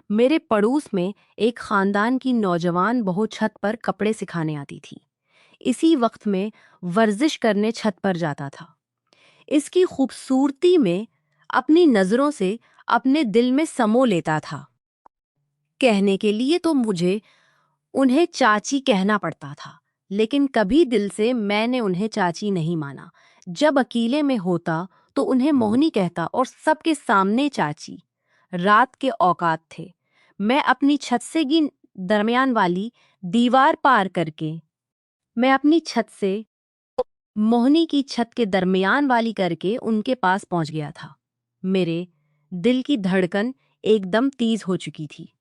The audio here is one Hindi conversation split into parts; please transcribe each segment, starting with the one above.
मेरे पड़ोस में एक खानदान की नौजवान बहू छत पर कपड़े सिखाने आती थी। इसी वक्त में वर्जिश करने छत पर जाता था। इसकी खूबसूरती में अपनी नज़रों से अपने दिल में समो लेता था। कहने के लिए तो मुझे उन्हें चाची कहना पड़ता था, लेकिन कभी दिल से मैंने उन्हें चाची नहीं माना। जब अकेले में होता तो उन्हें मोहनी कहता और सबके सामने चाची। रात के औकात थे। मैं अपनी छत से की दरमियान वाली दीवार पार करके मैं अपनी छत से मोहनी की छत के दरमियान वाली करके उनके पास पहुंच गया था। मेरे दिल की धड़कन एकदम तेज हो चुकी थी।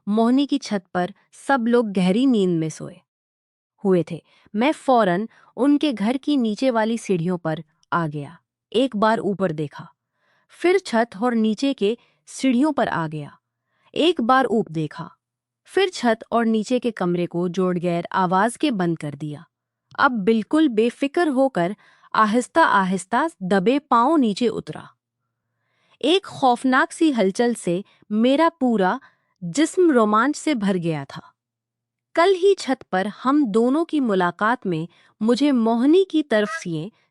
मोहनी की छत पर सब लोग गहरी नींद में सोए हुए थे। मैं फौरन उनके घर की नीचे वाली सीढ़ियों पर आ गया। एक बार ऊपर देखा, फिर छत और नीचे के सीढ़ियों पर आ गया। एक बार ऊपर देखा, फिर छत और नीचे के कमरे को जोड़ गैर आवाज के बंद कर दिया। अब बिल्कुल बेफिक्र होकर आहिस्ता आहिस्ता दबे पांव नीचे उतरा। एक खौफनाक सी हलचल से मेरा पूरा जिस्म रोमांच से भर गया था। कल ही छत पर हम दोनों की मुलाकात में मुझे मोहनी की तरफ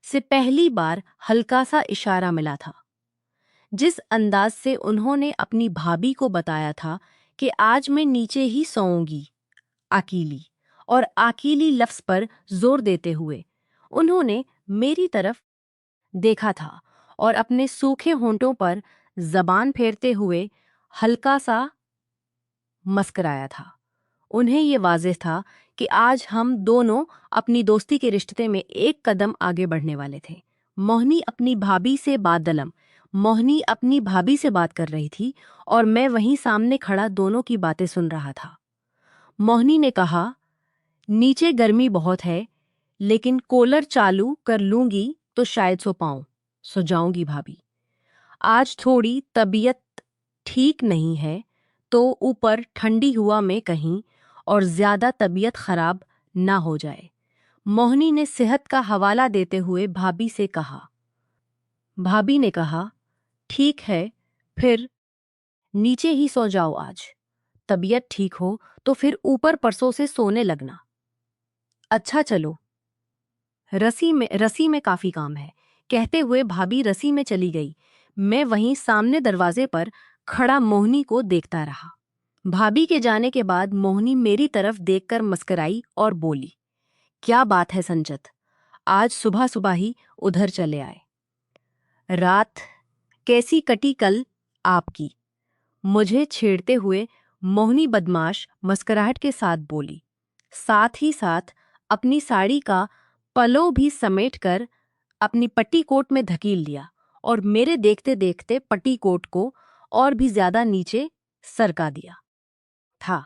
से पहली बार हल्का सा इशारा मिला था। जिस अंदाज से उन्होंने अपनी भाभी को बताया था कि आज मैं नीचे ही सोऊंगी, अकेली, और अकेली लफ्ज पर जोर देते हुए उन्होंने मेरी तरफ देखा था और अपने सूखे होंठों पर जबान फेरते हुए हल्का सा मस्कराया था। उन्हें ये वाज़ेह था कि आज हम दोनों अपनी दोस्ती के रिश्ते में एक कदम आगे बढ़ने वाले थे। मोहनी अपनी भाभी से बादलम मोहनी अपनी भाभी से बात कर रही थी और मैं वहीं सामने खड़ा दोनों की बातें सुन रहा था। मोहनी ने कहा, नीचे गर्मी बहुत है, लेकिन कूलर चालू कर लूंगी तो शायद सो जाऊंगी भाभी। आज थोड़ी तबीयत ठीक नहीं है, तो ऊपर ठंडी हवा में कहीं और ज्यादा तबीयत खराब ना हो जाए। मोहनी ने सेहत का हवाला देते हुए भाभी से कहा। भाभी ने कहा, ठीक है, फिर नीचे ही सो जाओ आज। तबीयत ठीक हो तो फिर ऊपर परसों से सोने लगना। अच्छा चलो, रसी में काफी काम है, कहते हुए भाभी रसी में चली गई। मैं वहीं सामने दरवाजे पर खड़ा मोहनी को देखता रहा। भाभी के जाने के बाद मोहनी मेरी तरफ देखकर मुस्कुराई और बोली, क्या बात है संजत, आज सुबह सुबह ही उधर चले आए। रात कैसी कटी कल आपकी? मुझे छेड़ते हुए मोहनी बदमाश मुस्कुराहट के साथ बोली, साथ ही साथ अपनी साड़ी का पलो भी समेटकर अपनी पट्टीकोट में धकेल लिया और मेरे देखते देखते पट्टीकोट को और भी ज्यादा नीचे सरका दिया था।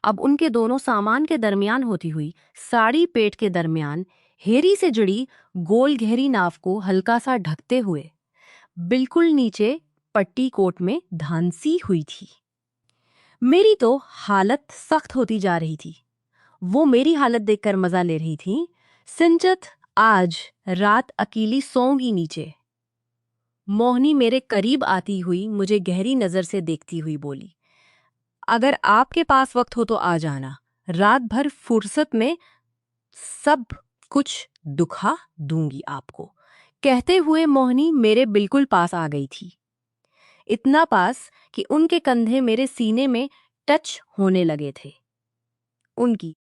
अब उनके दोनों सामान के दरमियान होती हुई साड़ी पेट के दरमियान हेरी से जुड़ी गोल गहरी नाव को हल्का सा ढकते हुए बिल्कुल नीचे पट्टीकोट में धांसी हुई थी। मेरी तो हालत सख्त होती जा रही थी। वो मेरी हालत देखकर मजा ले रही थी। सिंचत आज रात अकेली सोऊंगी नीचे। मोहनी मेरे करीब आती हुई मुझे गहरी नजर से देखती हुई बोली, अगर आपके पास वक्त हो तो आ जाना, रात भर फुर्सत में सब कुछ दुखा दूंगी आपको। कहते हुए मोहनी मेरे बिल्कुल पास आ गई थी। इतना पास कि उनके कंधे मेरे सीने में टच होने लगे थे। उनकी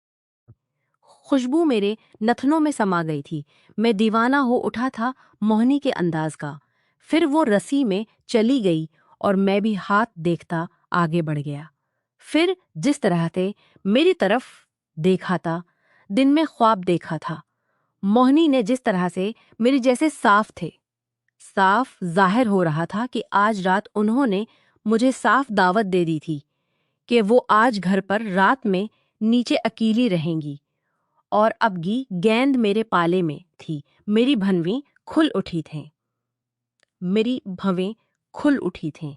खुशबू मेरे नथनों में समा गई थी। मैं दीवाना हो उठा था मोहनी के अंदाज का। फिर वो रस्सी में चली गई और मैं भी हाथ देखता आगे बढ़ गया। फिर जिस तरह से मेरी तरफ देखा था, दिन में ख्वाब देखा था। मोहनी ने जिस तरह से मेरे जैसे साफ जाहिर हो रहा था कि आज रात उन्होंने मुझे साफ दावत दे दी थी कि वो आज घर पर रात में नीचे अकेली रहेंगी। और अबगी गेंद मेरे पाले में थी। मेरी भवें खुल उठी थीं।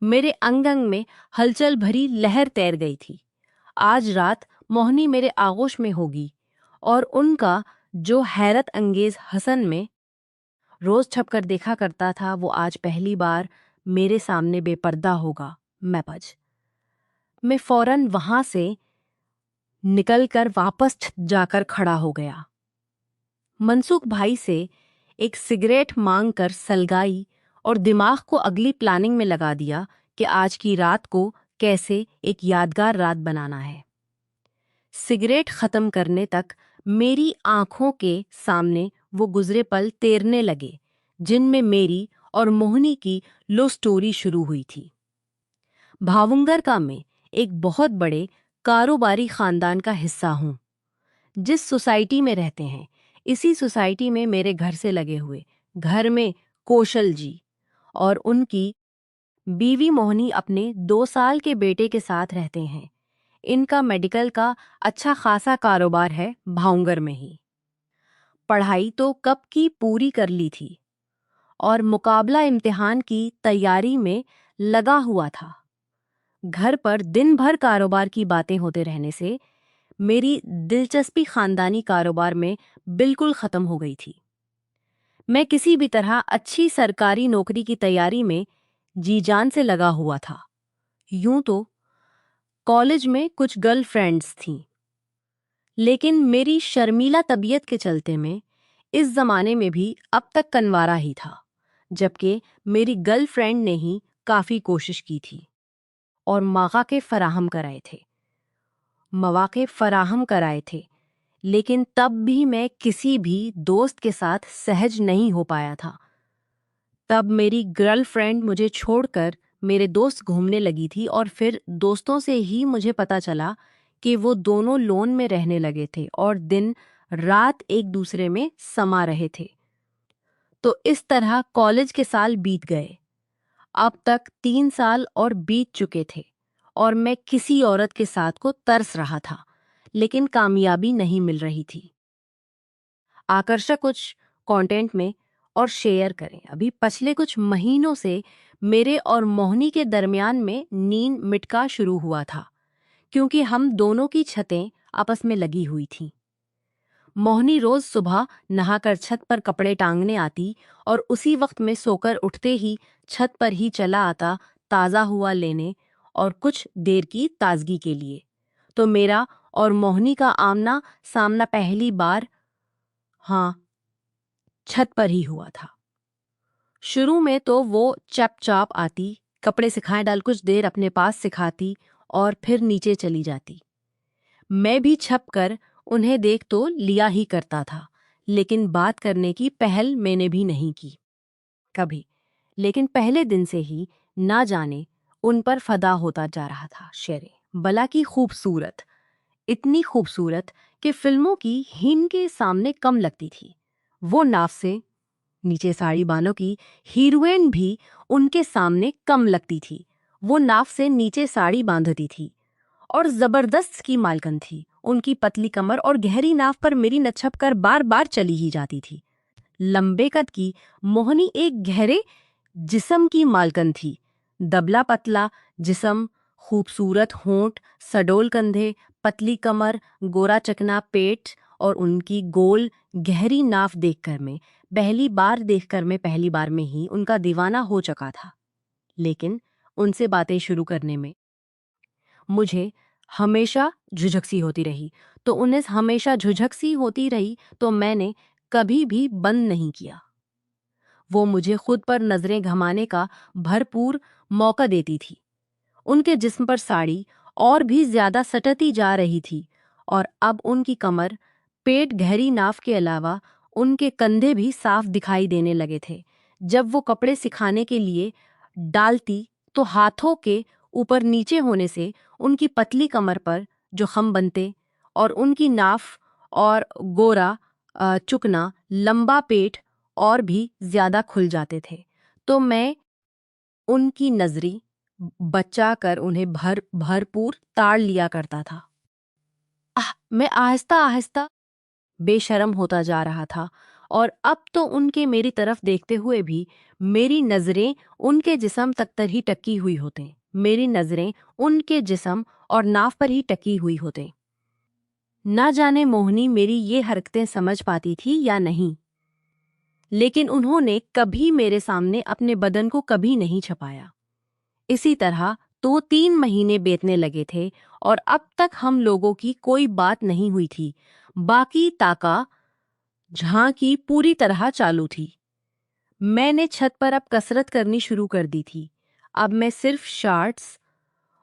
मेरे अंग अंग में हलचल भरी लहर तैर गई थी। आज रात मोहनी मेरे आगोश में होगी और उनका जो हैरत अंगेज हसन में रोज छपकर देखा करता था, वो आज पहली बार मेरे सामने बेपर्दा होगा। मैं फौरन वहां से निकलकर वापस जाकर खड़ा हो गया। मनसुख भाई से एक सिगरेट मांगकर सलगाई और दिमाग को अगली प्लानिंग में लगा दिया कि आज की रात को कैसे एक यादगार रात बनाना है। सिगरेट खत्म करने तक मेरी आंखों के सामने वो गुजरे पल तैरने लगे जिनमें मेरी और मोहिनी की लो स्टोरी शुरू हुई थी। भावुंगर का मैं एक बहुत बड़े कारोबारी खानदान का हिस्सा हूँ। जिस सोसाइटी में रहते हैं, इसी सोसाइटी में मेरे घर से लगे हुए घर में कौशल जी और उनकी बीवी मोहिनी अपने 2 साल के बेटे के साथ रहते हैं। इनका मेडिकल का अच्छा खासा कारोबार है भावुंगर में ही। पढ़ाई तो कब की पूरी कर ली थी और मुकाबला इम्तिहान की तैयारी में लगा हुआ था। घर पर दिन भर कारोबार की बातें होते रहने से मेरी दिलचस्पी खानदानी कारोबार में बिल्कुल खत्म हो गई थी। मैं किसी भी तरह अच्छी सरकारी नौकरी की तैयारी में जी जान से लगा हुआ था। यूं तो कॉलेज में कुछ गर्लफ्रेंड्स थीं, लेकिन मेरी शर्मीला तबीयत के चलते मैं इस जमाने में भी अब तक कनवारा ही था, जबकि मेरी गर्लफ्रेंड ने ही काफ़ी कोशिश की थी और मौक़े फराहम कराए थे, लेकिन तब भी मैं किसी भी दोस्त के साथ सहज नहीं हो पाया था। तब मेरी गर्लफ्रेंड मुझे छोड़कर मेरे दोस्त घूमने लगी थी और फिर दोस्तों से ही मुझे पता चला कि वो दोनों लोन में रहने लगे थे और दिन रात एक दूसरे में समा रहे थे। तो इस तरह कॉलेज के साल बीत गए। अब तक 3 साल और बीत चुके थे और मैं किसी औरत के साथ को तरस रहा था, लेकिन कामयाबी नहीं मिल रही थी। आकर्षक कुछ कंटेंट में और शेयर करें। अभी पिछले कुछ महीनों से मेरे और मोहिनी के दरमियान में नींद मिटका शुरू हुआ था, क्योंकि हम दोनों की छतें आपस में लगी हुई थीं। मोहिनी रोज सुबह नहाकर छत पर कपड़े टांगने आती और उसी वक्त में सोकर उठते ही छत पर ही चला आता ताज़ा हुआ लेने और कुछ देर की ताजगी के लिए। तो मेरा और मोहिनी का आमना सामना पहली बार छत पर ही हुआ था। शुरू में तो वो चपचाप आती, कपड़े सिखाए डाल कुछ देर अपने पास सिखाती और फिर नीचे चली जाती। मैं भी छप कर उन्हें देख तो लिया ही करता था, लेकिन बात करने की पहल मैंने भी नहीं की कभी। लेकिन पहले दिन से ही ना जाने उन पर फदा होता जा रहा था। शेरे बला की खूबसूरत, इतनी खूबसूरत कि फिल्मों की हीन के सामने कम लगती थी। वो नाव से नीचे साड़ी बानों की हीरोइन भी उनके सामने कम लगती थी। वो नाव से नीचे साड़ी बांधती थी और जबरदस्त की मालकन थी। उनकी पतली कमर और गहरी नाव पर मेरी नछप कर बार बार चली ही जाती थी। लंबे कद की मोहिनी एक गहरे जिस्म की मालकन थी। दबला पतला जिस्म, खूबसूरत होंठ, सडोल कंधे, पतली कमर, गोरा चकना पेट और उनकी गोल गहरी नाव देखकर मैं पहली बार में ही उनका दीवाना हो चुका था। लेकिन उनसे बातें शुरू करने में मुझे हमेशा झुझक सी होती रही, तो मैंने कभी भी बंद नहीं किया। वो मुझे खुद पर नजरें घमाने का भरपूर मौका देती थी। उनके जिस्म पर साड़ी और भी ज्यादा सटती जा रही थी और अब उनकी कमर, पेट, गहरी नाव के अलावा उनके कंधे भी साफ दिखाई देने लगे थे। जब वो कपड़े सिखाने के लिए डालती तो हाथों के ऊपर नीचे होने से उनकी पतली कमर पर जो खम बनते और उनकी नाफ और गोरा चुकना लंबा पेट और भी ज्यादा खुल जाते थे। तो मैं उनकी नजरी बचा कर उन्हें भरपूर ताड़ लिया करता था। मैं आहिस्ता आहिस्ता बेशर्म होता जा रहा था और अब तो उनके मेरी तरफ देखते हुए भी मेरी नजरें उनके जिस्म तक ही टकी हुई होते। मेरी नजरें उनके जिस्म और नाव पर ही टकी हुई होते। ना जाने मोहिनी मेरी ये हरकतें समझ पाती थी या नहीं, लेकिन उन्होंने कभी मेरे सामने अपने बदन को कभी नहीं छुपाया। इसी तरह तो 3 महीने बीतने लगे थे और अब तक हम लोगों की कोई बात नहीं हुई थी। बाकी ताका झांकी पूरी तरह चालू थी। मैंने छत पर अब कसरत करनी शुरू कर दी थी। अब मैं सिर्फ शॉर्ट्स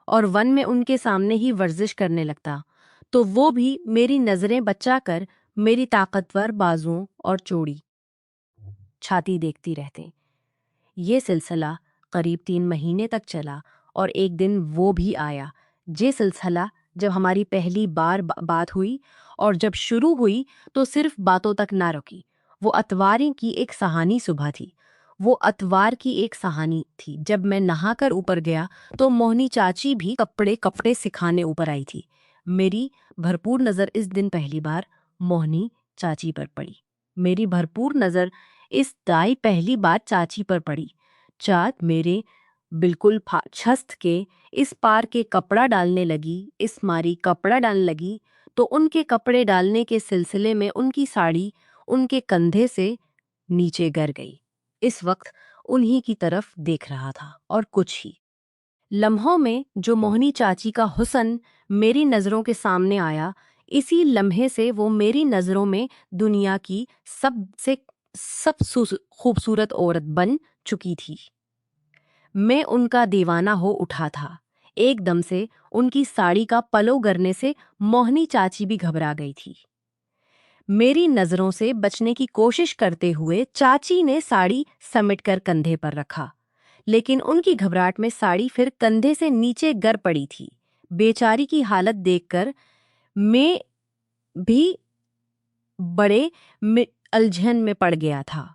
और वन में उनके सामने ही वर्जिश करने लगता, तो वो भी मेरी नज़रें बचाकर मेरी ताकतवर बाजुओं और चौड़ी छाती देखती रहते। ये सिलसिला करीब 3 महीने तक चला और एक दिन वो भी आया, ये सिलसिला जब हमारी पहली बार बात हुई, और जब शुरू हुई तो सिर्फ बातों तक ना रुकी। वो अतवारी की एक सहानी सुबह थी। वो अतवार की एक सहानी थी जब मैं नहाकर ऊपर गया तो मोहनी चाची भी कपड़े कपड़े सिखाने ऊपर आई थी। मेरी भरपूर नज़र इस दिन पहली बार मोहनी चाची पर पड़ी। मेरी भरपूर नज़र इस दाई पहली बार चाची पर पड़ी। चाँद मेरे बिल्कुल छस्त के इस पार के कपड़ा डालने लगी, इस मारी कपड़ा डालने लगी, तो उनके कपड़े डालने के सिलसिले में उनकी साड़ी उनके कंधे से नीचे गिर गई। इस वक्त उन्हीं की तरफ देख रहा था और कुछ ही लम्हों में जो मोहनी चाची का हुस्न मेरी नज़रों के सामने आया, इसी लम्हे से वो मेरी नज़रों में दुनिया की सबसे खूबसूरत औरत बन चुकी थी। मैं उनका दीवाना हो उठा था। एकदम से उनकी साड़ी का पलो गिरने से मोहनी चाची भी घबरा गई थी। मेरी नज़रों से बचने की कोशिश करते हुए चाची ने साड़ी समेटकर कंधे पर रखा, लेकिन उनकी घबराहट में साड़ी फिर कंधे से नीचे गिर पड़ी थी। बेचारी की हालत देखकर मैं भी बड़े उलझन में पड़ गया था।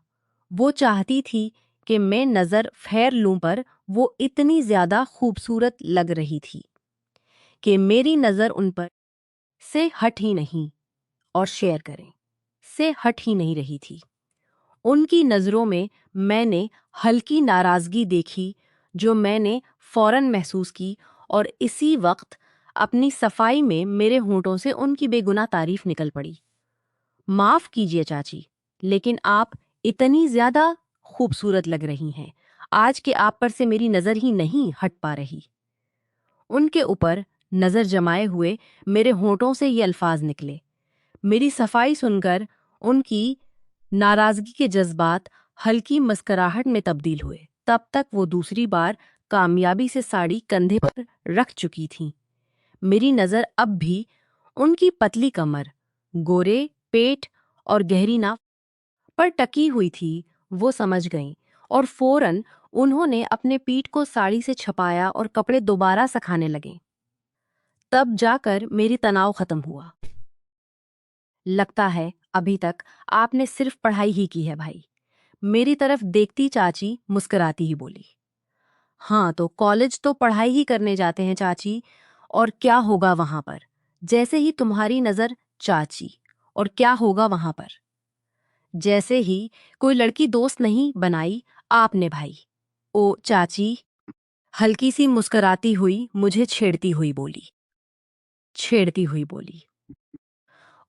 वो चाहती थी कि मैं नज़र फेर लूं, पर वो इतनी ज़्यादा खूबसूरत लग रही थी कि मेरी नज़र उन पर से हट ही नहीं और शेयर करें से हट ही नहीं रही थी। उनकी नज़रों में मैंने हल्की नाराज़गी देखी, जो मैंने फ़ौरन महसूस की, और इसी वक्त अपनी सफाई में मेरे होंठों से उनकी बेगुनाह तारीफ निकल पड़ी। माफ़ कीजिए चाची, लेकिन आप इतनी ज़्यादा खूबसूरत लग रही हैं आज के आप पर से मेरी नज़र ही नहीं हट पा रही। उनके ऊपर नज़र जमाए हुए मेरे होंठों से ये अल्फाज निकले। मेरी सफाई सुनकर उनकी नाराज़गी के जज्बात हल्की मुस्कुराहट में तब्दील हुए। तब तक वो दूसरी बार कामयाबी से साड़ी कंधे पर रख चुकी थीं। मेरी नज़र अब भी उनकी पतली कमर, गोरे पेट और गहरी नाक पर टकी हुई थी। वो समझ गईं और फौरन उन्होंने अपने पीठ को साड़ी से छपाया और कपड़े दोबारा सुखाने लगे। तब जाकर मेरी तनाव खत्म हुआ। लगता है अभी तक आपने सिर्फ पढ़ाई ही की है भाई। मेरी तरफ देखती चाची मुस्कुराती ही बोली। हाँ, तो कॉलेज तो पढ़ाई ही करने जाते हैं चाची, और क्या होगा वहां पर? जैसे ही तुम्हारी नज़र चाची, और क्या होगा वहां पर? जैसे ही कोई लड़की दोस्त नहीं बनाई आपने भाई। ओ चाची, हल्की सी मुस्कुराती हुई मुझे छेड़ती हुई बोली।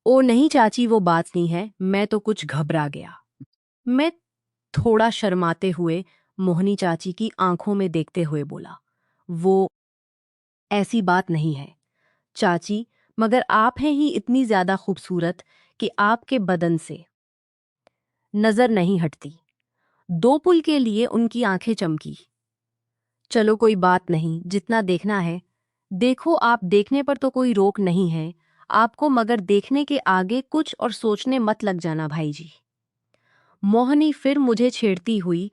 ओ नहीं चाची, वो बात नहीं है, मैं तो कुछ घबरा गया। मैं थोड़ा शर्माते हुए मोहनी चाची की आंखों में देखते हुए बोला, वो ऐसी बात नहीं है चाची, मगर आप हैं ही इतनी ज्यादा खूबसूरत कि आपके बदन से नजर नहीं हटती। दो पुल के लिए उनकी आंखें चमकी। चलो कोई बात नहीं, जितना देखना है देखो, आप देखने पर तो कोई रोक नहीं है आपको, मगर देखने के आगे कुछ और सोचने मत लग जाना भाई जी। मोहनी फिर मुझे छेड़ती हुई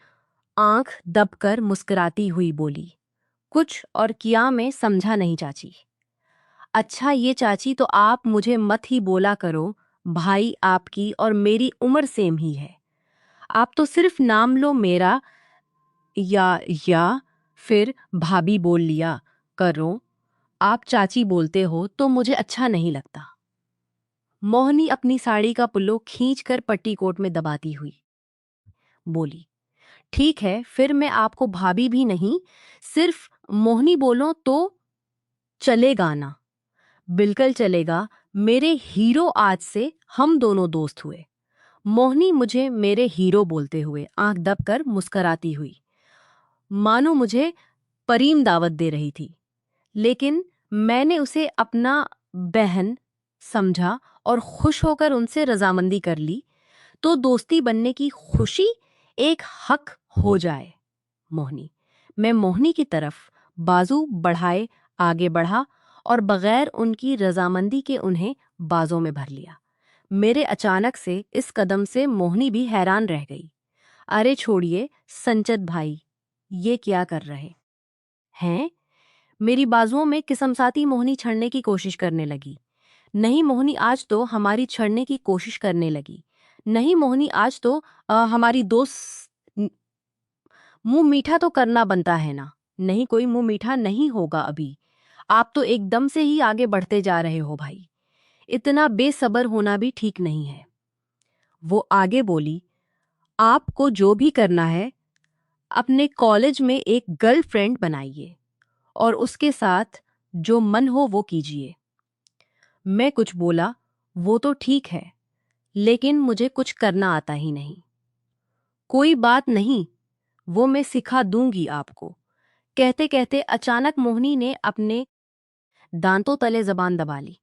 आंख दबकर मुस्कुराती हुई बोली, कुछ और किया मैं समझा नहीं चाची। अच्छा ये चाची, तो आप मुझे मत ही बोला करो, भाई आपकी और मेरी उम्र सेम ही है। आप तो सिर्फ नाम लो मेरा, या फिर भाभी बोल लिया करो। आप चाची बोलते हो तो मुझे अच्छा नहीं लगता। मोहनी अपनी साड़ी का पुल्लो खींचकर पट्टीकोट में दबाती हुई बोली, ठीक है, फिर मैं आपको भाभी भी नहीं, सिर्फ मोहनी बोलो तो चलेगा ना? बिल्कुल चलेगा मेरे हीरो, आज से हम दोनों दोस्त हुए। मोहनी मुझे मेरे हीरो बोलते हुए आंख दबकर मुस्कुराती हुई, मानो मुझे परीम दावत दे रही थी, लेकिन मैंने उसे अपना बहन समझा और खुश होकर उनसे रजामंदी कर ली, तो दोस्ती बनने की खुशी एक हक हो जाए। मोहनी, मैं मोहनी की तरफ बाजू बढ़ाए आगे बढ़ा और बगैर उनकी रजामंदी के उन्हें बाजों में भर लिया। मेरे अचानक से इस कदम से मोहनी भी हैरान रह गई। अरे छोड़िए संचत भाई, ये क्या कर रहे हैं? मेरी बाजुओं में किसमसाती मोहनी छड़ने की कोशिश करने लगी। नहीं मोहनी, आज तो हमारी छड़ने की कोशिश करने लगी। नहीं मोहनी, आज तो हमारी दोस्त। मुंह मीठा तो करना बनता है ना। नहीं, कोई मुंह मीठा नहीं होगा अभी। आप तो एकदम से ही आगे बढ़ते जा रहे हो भाई। इतना बेसब्र होना भी ठीक नहीं है। वो आगे बोली, आपको जो भी करना है अपने कॉलेज में एक गर्लफ्रेंड बनाइए और उसके साथ जो मन हो वो कीजिए। मैं कुछ बोला, वो तो ठीक है, लेकिन मुझे कुछ करना आता ही नहीं। कोई बात नहीं, वो मैं सिखा दूंगी आपको। कहते कहते अचानक मोहनी ने अपने दांतों तले जबान दबा ली।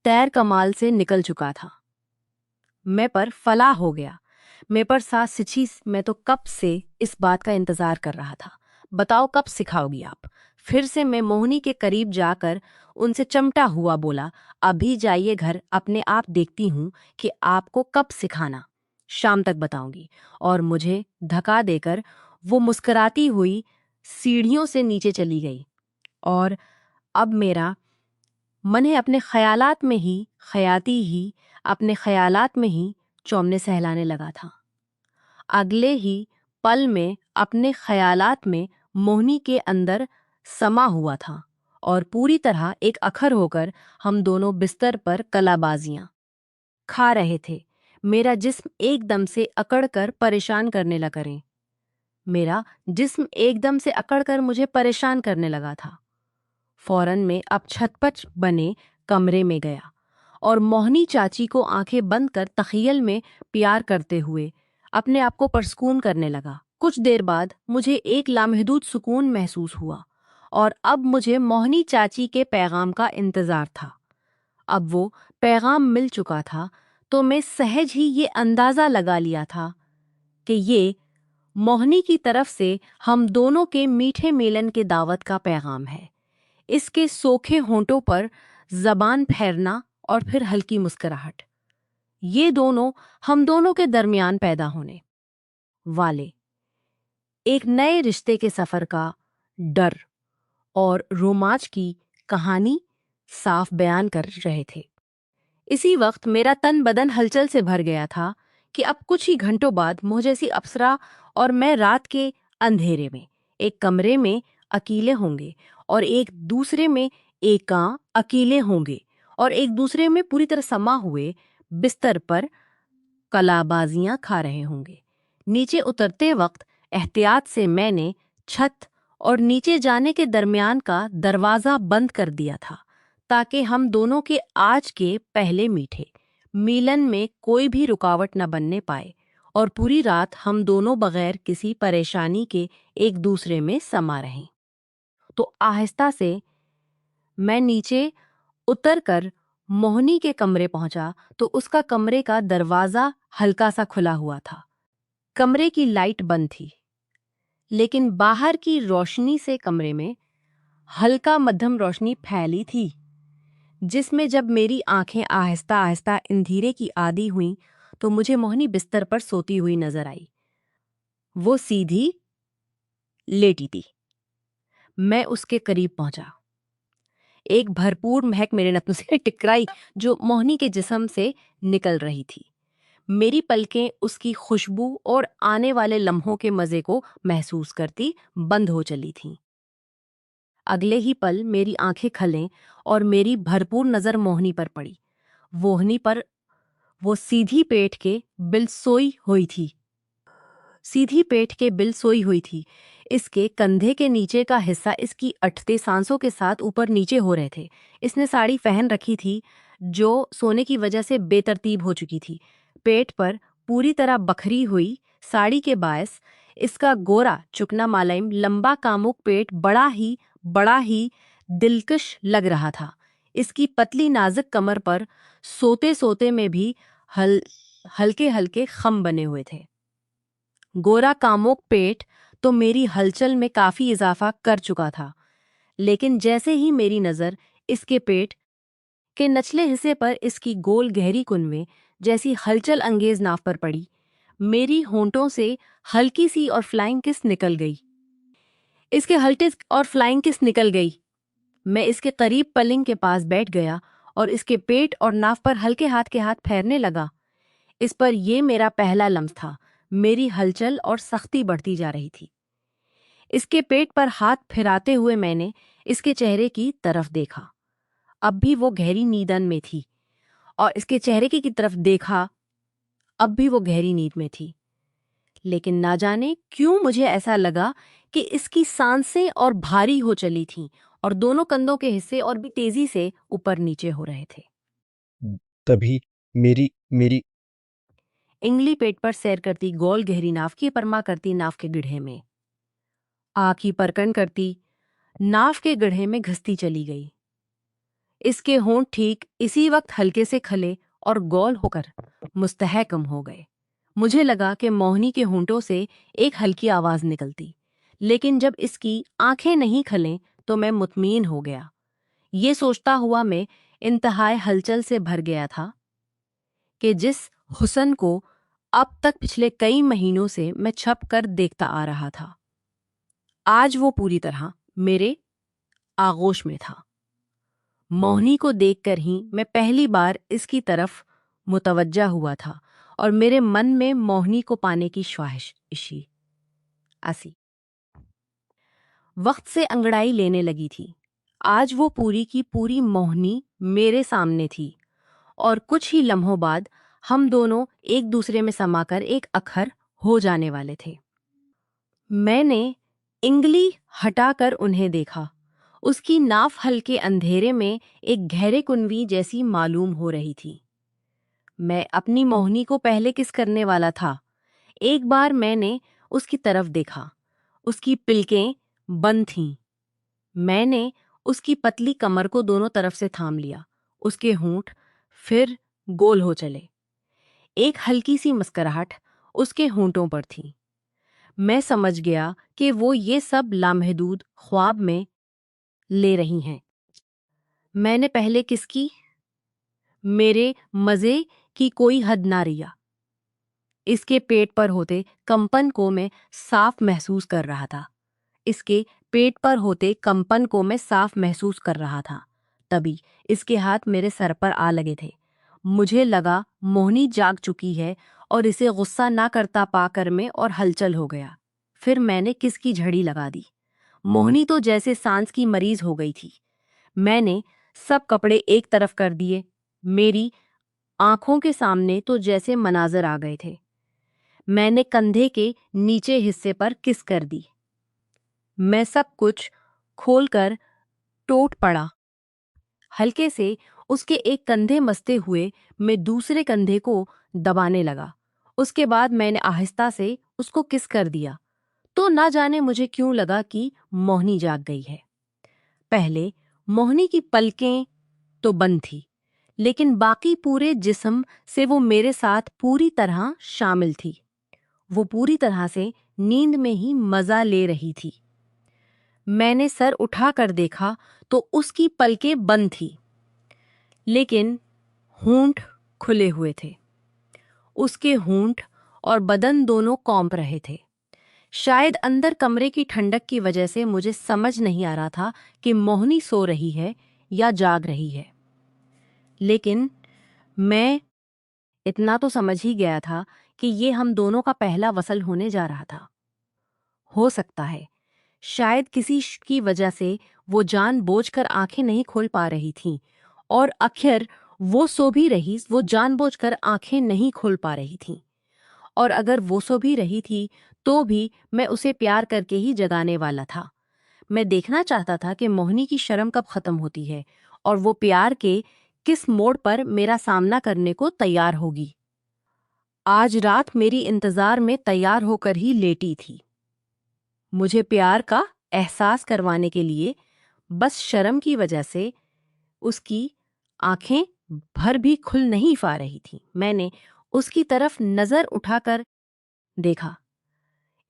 तैर कमाल से निकल चुका था। मैं पर फलाह हो गया। मैं पर सांस सिंची। मैं तो कब से इस बात का इंतजार कर रहा था। बताओ कब सिखाओगी आप? फिर से मैं मोहनी के करीब जाकर उनसे चमटा हुआ बोला, अभी जाइए घर, अपने आप देखती हूं कि आपको कब सिखाना। शाम तक बताऊंगी। और मुझे धक्का देकर वो मुस्कुराती हुई सीढ़ियों से नीचे चली गई। और अब मेरा मन है अपने ख्यालात में ही, खयाती ही अपने ख्यालात में ही चौमने सहलाने लगा था। अगले ही पल में अपने ख्यालात में मोहनी के अंदर समा हुआ था और पूरी तरह एक अखर होकर हम दोनों बिस्तर पर कलाबाजियां खा रहे थे। मेरा जिस्म एकदम से अकड़कर परेशान करने लगा करे मेरा जिस्म एकदम से अकड़कर मुझे परेशान करने लगा था। फौरन में अब छत पर बने कमरे में गया और मोहनी चाची को आंखें बंद कर तखीयल में प्यार करते हुए अपने आप को परसकून करने लगा। कुछ देर बाद मुझे एक लामहदूद सुकून महसूस हुआ और अब मुझे मोहनी चाची के पैगाम का इंतजार था। अब वो पैगाम मिल चुका था तो मैं सहज ही ये अंदाजा लगा लिया था कि ये मोहनी की तरफ से हम दोनों के मीठे मिलन के दावत का पैगाम है। इसके सोखे होंठों पर जबान फेरना और फिर हल्की मुस्कुराहट, ये दोनों हम दोनों के दरमियान पैदा होने वाले एक नए रिश्ते के सफर का डर और रोमांच की कहानी साफ बयान कर रहे थे। इसी वक्त मेरा तन बदन हलचल से भर गया था कि अब कुछ ही घंटों बाद मुझ जैसी अप्सरा और मैं रात के अंधेरे में एक कमरे में अकेले होंगे और एक दूसरे में अकेले होंगे और एक दूसरे में पूरी तरह समा हुए बिस्तर पर कलाबाजियां खा रहे होंगे। नीचे उतरते वक्त एहतियात से मैंने छत और नीचे जाने के दरमियान का दरवाज़ा बंद कर दिया था ताकि हम दोनों के आज के पहले मीठे मिलन में कोई भी रुकावट न बनने पाए और पूरी रात हम दोनों बगैर किसी परेशानी के एक दूसरे में समा रहें। तो आहिस्ता से मैं नीचे उतरकर मोहनी के कमरे पहुंचा तो उसका कमरे का दरवाज़ा हल्का सा खुला हुआ था। कमरे की लाइट बंद थी, लेकिन बाहर की रोशनी से कमरे में हल्का मध्यम रोशनी फैली थी, जिसमें जब मेरी आंखें आहिस्ता आहिस्ता अंधेरे की आदी हुईं तो मुझे मोहनी बिस्तर पर सोती हुई नजर आई। वो सीधी लेटी थी। मैं उसके करीब पहुंचा। एक भरपूर महक मेरे नथनों से टकराई जो मोहनी के जिस्म से निकल रही थी। मेरी पलकें उसकी खुशबू और आने वाले लम्हों के मजे को महसूस करती बंद हो चली थीं। अगले ही पल मेरी आंखें खलें और मेरी भरपूर नजर मोहनी पर पड़ी। मोहनी पर वो सीधी पेट के बिल सोई हुई थी। सीधी पेट के बिल सोई हुई थी। इसके कंधे के नीचे का हिस्सा इसकी अटते सांसों के साथ ऊपर नीचे हो रहे थे। इसने साड़ी पहन रखी थी जो सोने की वजह से बेतरतीब हो चुकी थी। पेट पर पूरी तरह बखरी हुई साड़ी के बायस इसका गोरा चुकना मालयम लंबा कामुक पेट बड़ा ही दिलकश लग रहा था। इसकी पतली नाजुक कमर पर सोते सोते में भी हल्के हल्के खम बने हुए थे। गोरा कामुक पेट तो मेरी हलचल में काफी इजाफा कर चुका था, लेकिन जैसे ही मेरी नजर इसके पेट के नचले हिस्से पर इसकी गोल गहरी कुनवे जैसी हलचल अंगेज नाव पर पड़ी, मेरी होंठों से हल्की सी और फ्लाइंग किस निकल गई। इसके हल्टे और फ्लाइंग किस निकल गई। मैं इसके करीब पलिंग के पास बैठ गया और इसके पेट और नाव पर हल्के हाथ के हाथ फेरने लगा। इस पर यह मेरा पहला लम्स था। मेरी हलचल और सख्ती बढ़ती जा रही थी। इसके पेट पर हाथ फिराते हुए मैंने इसके चेहरे की तरफ देखा। अब भी वो गहरी नींदन में थी और इसके चेहरे की तरफ देखा, अब भी वो गहरी नींद में थी। लेकिन ना जाने क्यों मुझे ऐसा लगा कि इसकी सांसें और भारी हो चली थीं और दोनों कंधों के हिस्से और भी तेजी से ऊपर नीचे हो रहे थे। तभी मेरी मेरी इंगली पेट पर सैर करती गोल गहरी नाव की परमा करती नाव के गड्ढे में आँखी परकन करती नाव के गड्ढे में घसती चली गई। इसके होंठ ठीक इसी वक्त हल्के से खले और गोल होकर मुस्तहकम हो गए। मुझे लगा कि मोहनी के होंठों से एक हल्की आवाज निकलती, लेकिन जब इसकी आंखें नहीं खलें तो मैं मुतमीन हो गया। ये सोचता हुआ मैं इंतहाई हलचल से भर गया था कि जिस हुस्न को अब तक पिछले कई महीनों से मैं छप कर देखता आ रहा था, आज वो पूरी तरह मेरे आगोश में था। मोहनी को देखकर ही मैं पहली बार इसकी तरफ मुतवज्जा हुआ था और मेरे मन में मोहनी को पाने की ख्वाहिश इशी आसी वक्त से अंगड़ाई लेने लगी थी। आज वो पूरी की पूरी मोहनी मेरे सामने थी और कुछ ही लम्हों बाद हम दोनों एक दूसरे में समाकर एक अखर हो जाने वाले थे। मैंने इंगली हटाकर उन्हें देखा। उसकी नाव हल्के अंधेरे में एक गहरे कुनवी जैसी मालूम हो रही थी। मैं अपनी मोहनी को पहले किस करने वाला था। एक बार मैंने उसकी तरफ देखा। उसकी पिलकें बंद थीं। मैंने उसकी पतली कमर को दोनों तरफ से थाम लिया। उसके होंठ फिर गोल हो चले। एक हल्की सी मुस्कुराहट उसके होंठों पर थी। मैं समझ गया कि वो ये सब लामहदूद ख्वाब में ले रही हैं। मैंने पहले किसकी मेरे मज़े की कोई हद ना रिया। इसके पेट पर होते कंपन को मैं साफ महसूस कर रहा था। इसके पेट पर होते कंपन को मैं साफ महसूस कर रहा था। तभी इसके हाथ मेरे सर पर आ लगे थे। मुझे लगा मोहनी जाग चुकी है और इसे गुस्सा ना करता पाकर मैं और हलचल हो गया। फिर मैंने किसकी झड़ी लगा दी। मोहनी तो जैसे सांस की मरीज हो गई थी। मैंने सब कपड़े एक तरफ कर दिए। मेरी आंखों के सामने तो जैसे मनाजर आ गए थे। मैंने कंधे के नीचे हिस्से पर किस कर दी। मैं सब कुछ खोलकर टूट पड़ा। हल्के से उसके एक कंधे मसते हुए मैं दूसरे कंधे को दबाने लगा। उसके बाद मैंने आहिस्ता से उसको किस कर दिया। तो ना जाने मुझे क्यों लगा कि मोहनी जाग गई है। पहले मोहनी की पलकें तो बंद थी, लेकिन बाकी पूरे जिस्म से वो मेरे साथ पूरी तरह शामिल थी। वो पूरी तरह से नींद में ही मजा ले रही थी। मैंने सर उठाकर देखा तो उसकी पलकें बंद थी, लेकिन होंठ खुले हुए थे। उसके होंठ और बदन दोनों कौंप रहे थे। शायद अंदर कमरे की ठंडक की वजह से मुझे समझ नहीं आ रहा था कि मोहनी सो रही है या जाग रही है। लेकिन मैं इतना तो समझ ही गया था कि ये हम दोनों का पहला वसल होने जा रहा था। हो सकता है शायद किसी की वजह से वो जानबूझकर आंखें नहीं खोल पा रही थी और आखिर वो सो भी रही, वो जानबूझकर आंखें नहीं खोल पा रही थी। और अगर वो सो भी रही थी तो भी मैं उसे प्यार करके ही जगाने वाला था। मैं देखना चाहता था कि मोहनी की शर्म कब खत्म होती है और वो प्यार के किस मोड़ पर मेरा सामना करने को तैयार होगी। आज रात मेरी इंतजार में तैयार होकर ही लेटी थी। मुझे प्यार का एहसास करवाने के लिए बस शर्म की वजह से उसकी आंखें भर भी खुल नहीं पा रही थी। मैंने उसकी तरफ नजर उठाकर देखा।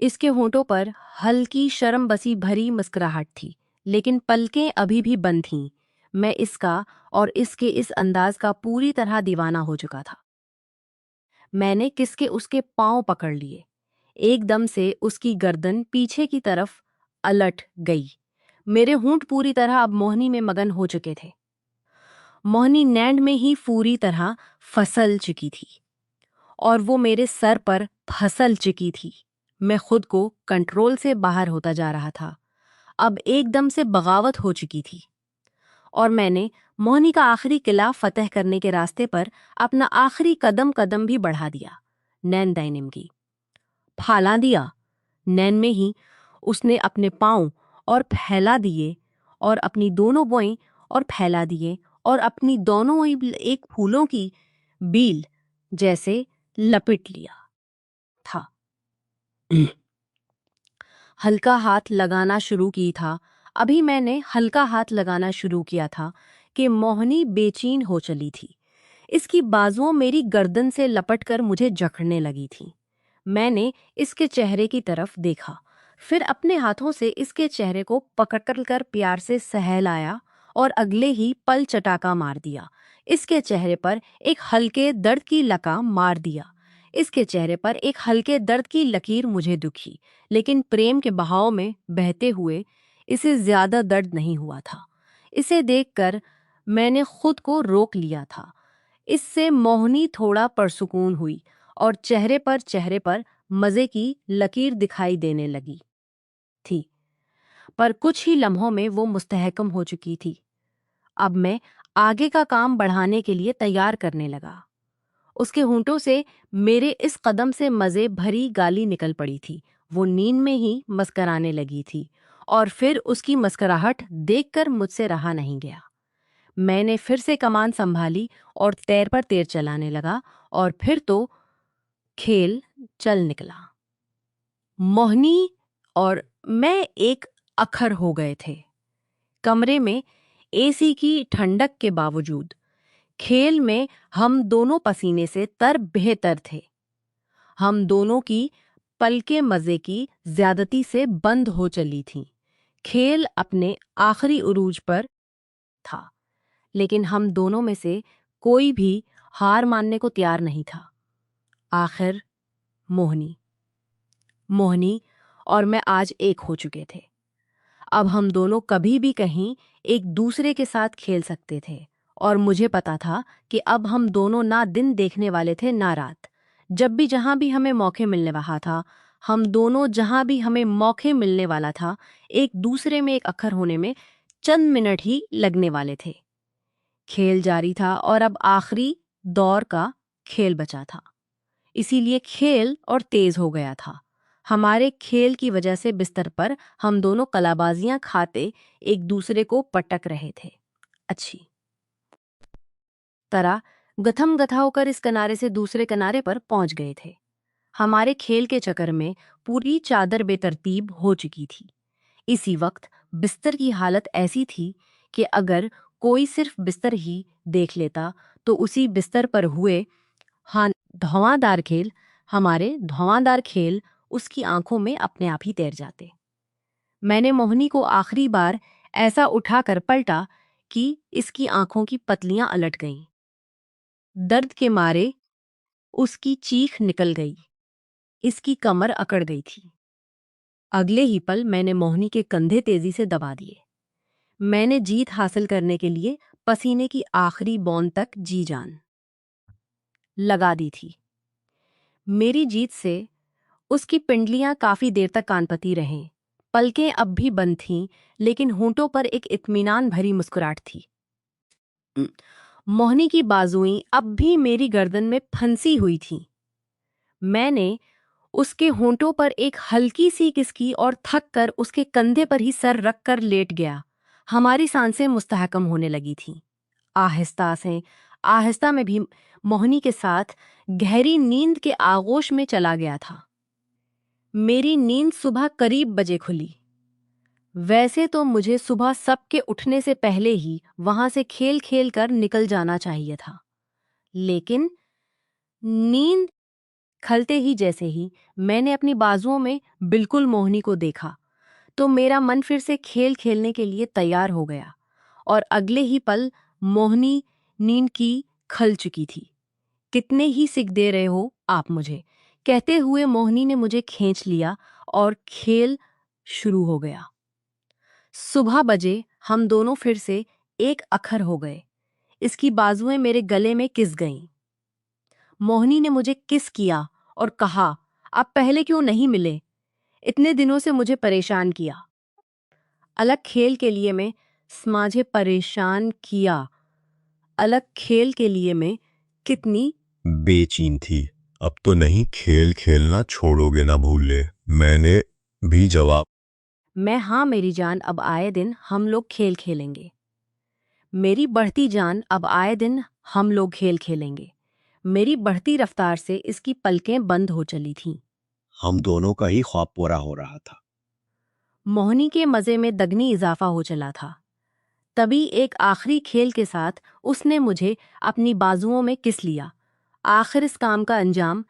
इसके होठों पर हल्की शर्म बसी भरी मुस्कुराहट थी, लेकिन पलकें अभी भी बंद थीं। मैं इसका और इसके इस अंदाज का पूरी तरह दीवाना हो चुका था। मैंने किसके उसके पांव पकड़ लिए। एकदम से उसकी गर्दन पीछे की तरफ अलट गई। मेरे होंठ पूरी तरह अब मोहनी में मगन हो चुके थे। मोहनी नैंड में ही पूरी तरह फसल चुकी थी और वो मेरे सर पर फसल चुकी थी। मैं खुद को कंट्रोल से बाहर होता जा रहा था। अब एकदम से बगावत हो चुकी थी और मैंने मोहनी का आखिरी किला फतह करने के रास्ते पर अपना आखिरी कदम कदम भी बढ़ा दिया। नैन दैनिम की फाला दिया। नैन में ही उसने अपने पांव और फैला दिए और अपनी दोनों बोएं और फैला दिए और अपनी दोनों एक फूलों की बील जैसे लपेट लिया था। हल्का हाथ लगाना शुरू की था। अभी मैंने हल्का हाथ लगाना शुरू किया था कि मोहनी बेचैन हो चली थी। इसकी बाजुओं मेरी गर्दन से लपटकर मुझे जकड़ने लगी थी। मैंने इसके चेहरे की तरफ देखा, फिर अपने हाथों से इसके चेहरे को पकड़कर प्यार से सहलाया और अगले ही पल चटाका मार दिया। इसके चेहरे पर एक हल्के दर्द की लका मार दिया। इसके चेहरे पर एक हल्के दर्द की लकीर मुझे दुखी, लेकिन प्रेम के बहाव में बहते हुए इसे ज्यादा दर्द नहीं हुआ था। इसे देखकर मैंने खुद को रोक लिया था। इससे मोहनी थोड़ा परसुकून हुई और चेहरे पर मजे की लकीर दिखाई देने लगी थी। पर कुछ ही लम्हों में वो मुस्तहकम हो चुकी थी। अब मैं आगे का काम बढ़ाने के लिए तैयार करने लगा। उसके होंठों से मेरे इस कदम से मजे भरी गाली निकल पड़ी थी। वो नींद में ही मस्कराने लगी थी और फिर उसकी मस्कराहट देखकर मुझसे रहा नहीं गया। मैंने फिर से कमान संभाली और तैर पर तैर चलाने लगा और फिर तो खेल चल निकला। मोहनी और मैं एक अखर हो गए थे। कमरे में एसी की ठंडक के बावजूद खेल में हम दोनों पसीने से तर बेहतर थे। हम दोनों की पलकें मजे की ज्यादती से बंद हो चली थीं। खेल अपने आखिरी उरूज पर था, लेकिन हम दोनों में से कोई भी हार मानने को तैयार नहीं था। आखिर मोहनी मोहनी और मैं आज एक हो चुके थे। अब हम दोनों कभी भी कहीं एक दूसरे के साथ खेल सकते थे और मुझे पता था कि अब हम दोनों ना दिन देखने वाले थे ना रात। जब भी जहां भी हमें मौके मिलने वाला था, हम दोनों जहां भी हमें मौके मिलने वाला था, एक दूसरे में एक अखर होने में चंद मिनट ही लगने वाले थे। खेल जारी था और अब आखिरी दौर का खेल बचा था। इसीलिए खेल और तेज हो गया था। हमारे खेल की वजह से बिस्तर पर हम दोनों कलाबाजियां खाते एक दूसरे को पटक रहे थे। अच्छी तरह गथम गथा होकर इस किनारे से दूसरे किनारे पर पहुंच गए थे। हमारे खेल के चक्कर में पूरी चादर बेतरतीब हो चुकी थी। इसी वक्त बिस्तर की हालत ऐसी थी कि अगर कोई सिर्फ बिस्तर ही देख लेता तो उसी बिस्तर पर हुए हाँ धुआंधार खेल हमारे धुआंधार खेल उसकी आंखों में अपने आप ही तैर जाते। मैंने मोहनी को आखिरी बार ऐसा उठाकर पलटा कि इसकी आंखों की पतलियां अलट गईं। दर्द के मारे उसकी चीख निकल गई। इसकी कमर अकड़ गई थी। अगले ही पल मैंने मोहनी के कंधे तेजी से दबा दिए। मैंने जीत हासिल करने के लिए पसीने की आखिरी बौंद तक जी जान लगा दी थी। मेरी जीत से उसकी पिंडलियां काफी देर तक कानपती रहें। पलकें अब भी बंद थीं, लेकिन होंठों पर एक इत्मीनान भरी मुस्कुराहट थी। मोहनी की बाजुएं अब भी मेरी गर्दन में फंसी हुई थीं। मैंने उसके होंठों पर एक हल्की सी किसकी और थक कर उसके कंधे पर ही सर रख कर लेट गया। हमारी सांसें मुस्तहकम होने लगी थीं। आहिस्ता से आहिस्ता में भी मोहनी के साथ गहरी नींद के आगोश में चला गया था। मेरी नींद सुबह करीब बजे खुली। वैसे तो मुझे सुबह सबके उठने से पहले ही वहां से खेल खेल कर निकल जाना चाहिए था, लेकिन नींद खलते ही जैसे ही मैंने अपनी बाजुओं में बिल्कुल मोहिनी को देखा, तो मेरा मन फिर से खेल खेलने के लिए तैयार हो गया और अगले ही पल मोहिनी नींद की खल चुकी थी। कितने ही सिक दे रहे हो आप मुझे, कहते हुए मोहिनी ने मुझे खींच लिया और खेल शुरू हो गया। सुबह बजे हम दोनों फिर से एक अखर हो गए। इसकी बाजुएं मेरे गले में किस गईं। मोहिनी ने मुझे किस किया और कहा, आप पहले क्यों नहीं मिले? इतने दिनों से मुझे परेशान किया। अलग खेल के लिए मैं समाझे परेशान किया। अलग खेल के लिए मैं कितनी बेचैन थी। अब तो नहीं खेल खेलना छोड़ोगे ना भूले? मैंने भी जवाब। मैं हाँ मेरी जान, अब आए दिन हम लोग खेल खेलेंगे। मेरी बढ़ती जान, अब आए दिन हम लोग खेल खेलेंगे। मेरी बढ़ती रफ्तार से इसकी पलकें बंद हो चली थीं। हम दोनों का ही ख्वाब पूरा हो रहा था। मोहिनी के मज़े में दगनी इजाफा हो चला था। तभी एक आखिरी खेल के साथ उसने मुझे अपनी बाजुओं में किस लिया। आखिर इस काम का अंजाम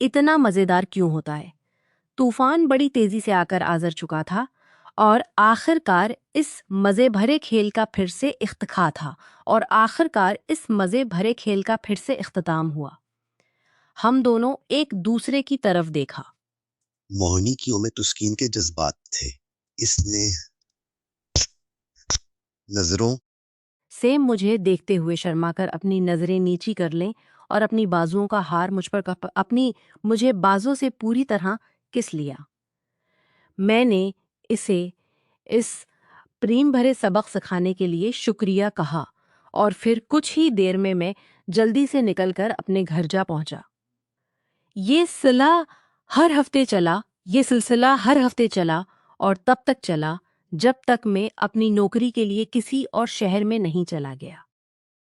इतना मज़ेदार क्यों होता है? तूफान बड़ी तेजी से आकर आजर चुका था और आखिरकार इस मज़े भरे खेल का फिर से इख्तिताम था और आखिरकार इस मज़े भरे खेल का फिर से इख्तिताम हुआ। हम दोनों एक दूसरे की तरफ देखा। मोहिनी की में तुस्कीन के जज्बात थे। इसने नजरों से मुझे देखते हुए शर्माकर अपनी नज़रें नीची कर लें और अपनी बाजुओं का हार मुझ पर अपनी मुझे बाजों से पूरी तरह किस लिया। मैंने इसे इस प्रेम भरे सबक सिखाने के लिए शुक्रिया कहा और फिर कुछ ही देर में मैं जल्दी से निकलकर अपने घर जा पहुंचा। ये सिला हर हफ्ते चला ये सिलसिला हर हफ्ते चला और तब तक चला जब तक मैं अपनी नौकरी के लिए किसी और शहर में नहीं चला गया।